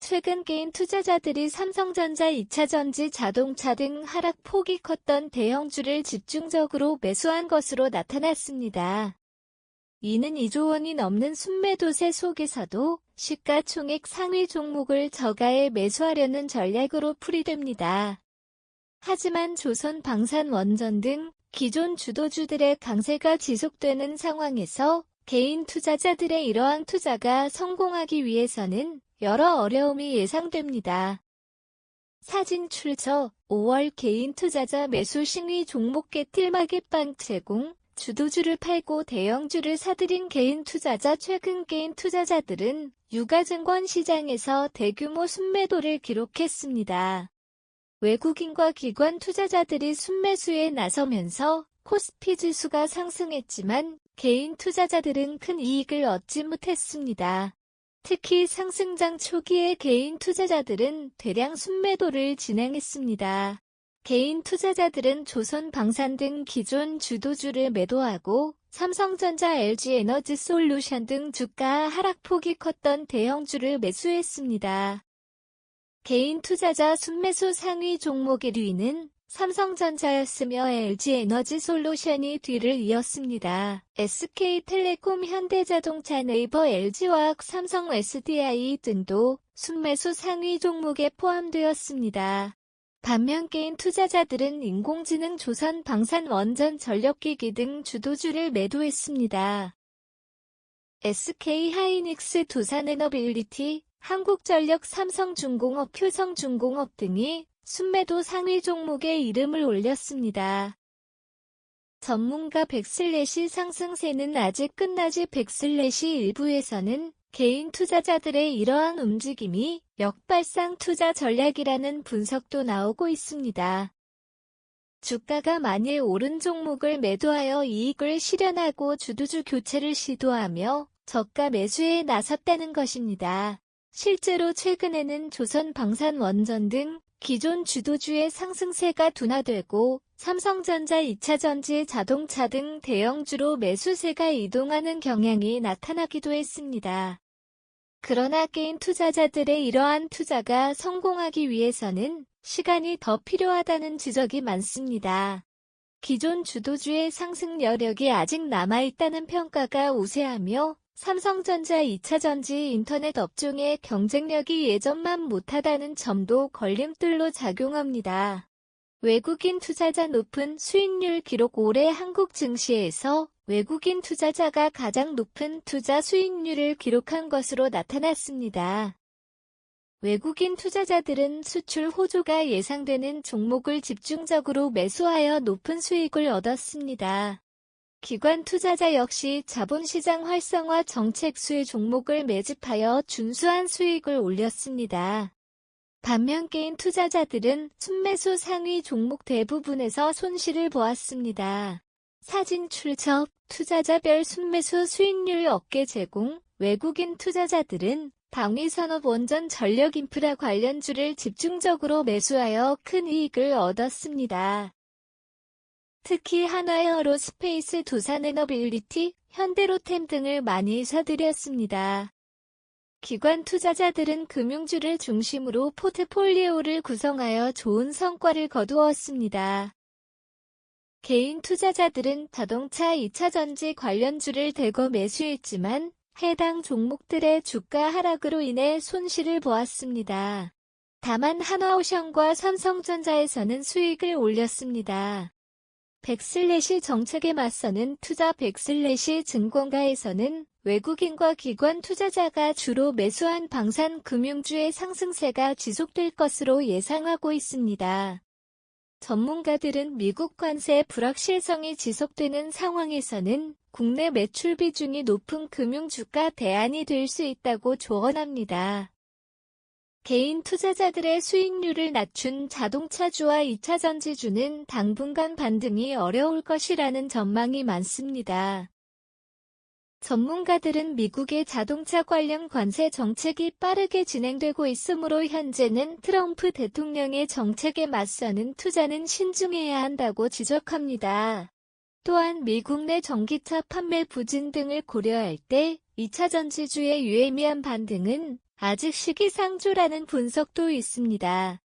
최근 개인 투자자들이 삼성전자 2차전지 자동차 등 하락폭이 컸던 대형주를 집중적으로 매수한 것으로 나타났습니다. 이는 2조 원이 넘는 순매도세 속에서도 시가총액 상위 종목을 저가에 매수하려는 전략으로 풀이됩니다. 하지만 조선 방산원전 등 기존 주도주들의 강세가 지속되는 상황에서 개인 투자자들의 이러한 투자가 성공하기 위해서는 여러 어려움이 예상됩니다. 사진 출처 5월 개인 투자자 매수 심리 종목 개틸마켓빵 제공 주도주를 팔고 대형주를 사들인 개인 투자자 최근 개인 투자자들은 유가증권 시장에서 대규모 순매도를 기록했습니다. 외국인과 기관 투자자들이 순매수에 나서면서 코스피 지수가 상승했지만 개인 투자자들은 큰 이익을 얻지 못했습니다. 특히 상승장 초기에 개인 투자자들은 대량 순매도를 진행했습니다. 개인 투자자들은 조선 방산 등 기존 주도주를 매도하고 삼성전자, LG에너지솔루션 등 주가 하락폭이 컸던 대형주를 매수했습니다. 개인 투자자 순매수 상위 종목 1위는 삼성전자였으며 LG에너지솔루션이 뒤를 이었습니다. SK텔레콤, 현대자동차, 네이버, LG화학, 삼성, SDI 등도 순매수 상위 종목에 포함되었습니다. 반면 개인 투자자들은 인공지능, 조선 방산원전, 전력기기 등 주도주를 매도했습니다. SK하이닉스, 두산에너빌리티, 한국전력, 삼성중공업, 효성중공업 등이 순매도 상위 종목에 이름을 올렸습니다. 전문가 백슬래시 상승세는 아직 끝나지 백슬래시 일부에서는 개인 투자자들의 이러한 움직임이 역발상 투자 전략이라는 분석도 나오고 있습니다. 주가가 많이 오른 종목을 매도하여 이익을 실현하고 주도주 교체를 시도하며 저가 매수에 나섰다는 것입니다. 실제로 최근에는 조선 방산원전 등 기존 주도주의 상승세가 둔화되고 삼성전자, 2차전지, 자동차 등 대형주로 매수세가 이동하는 경향이 나타나기도 했습니다. 그러나 개인 투자자들의 이러한 투자가 성공하기 위해서는 시간이 더 필요하다는 지적이 많습니다. 기존 주도주의 상승 여력이 아직 남아있다는 평가가 우세하며 삼성전자, 2차전지, 인터넷 업종의 경쟁력이 예전만 못하다는 점도 걸림돌로 작용합니다. 외국인 투자자 높은 수익률 기록. 올해 한국 증시에서 외국인 투자자가 가장 높은 투자 수익률을 기록한 것으로 나타났습니다. 외국인 투자자들은 수출 호조가 예상되는 종목을 집중적으로 매수하여 높은 수익을 얻었습니다. 기관 투자자 역시 자본시장 활성화 정책 수혜 종목을 매집하여 준수한 수익을 올렸습니다. 반면 개인 투자자들은 순매수 상위 종목 대부분에서 손실을 보았습니다. 사진 출처 투자자별 순매수 수익률 업계 제공 외국인 투자자들은 방위산업, 원전, 전력인프라 관련주를 집중적으로 매수하여 큰 이익을 얻었습니다. 특히 한화에어로스페이스, 두산에너빌리티, 현대로템 등을 많이 사들였습니다. 기관 투자자들은 금융주를 중심으로 포트폴리오를 구성하여 좋은 성과를 거두었습니다. 개인 투자자들은 자동차, 2차전지 관련주를 대거 매수했지만 해당 종목들의 주가 하락으로 인해 손실을 보았습니다. 다만 한화오션과 삼성전자에서는 수익을 올렸습니다. 백슬래시 정책에 맞서는 투자 백슬래시 증권가에서는 외국인과 기관 투자자가 주로 매수한 방산 금융주의 상승세가 지속될 것으로 예상하고 있습니다. 전문가들은 미국 관세 불확실성이 지속되는 상황에서는 국내 매출 비중이 높은 금융주가 대안이 될 수 있다고 조언합니다. 개인 투자자들의 수익률을 낮춘 자동차주와 2차전지주는 당분간 반등이 어려울 것이라는 전망이 많습니다. 전문가들은 미국의 자동차 관련 관세 정책이 빠르게 진행되고 있으므로 현재는 트럼프 대통령의 정책에 맞서는 투자는 신중해야 한다고 지적합니다. 또한 미국 내 전기차 판매 부진 등을 고려할 때 2차전지주의 유의미한 반등은 아직 시기상조라는 분석도 있습니다.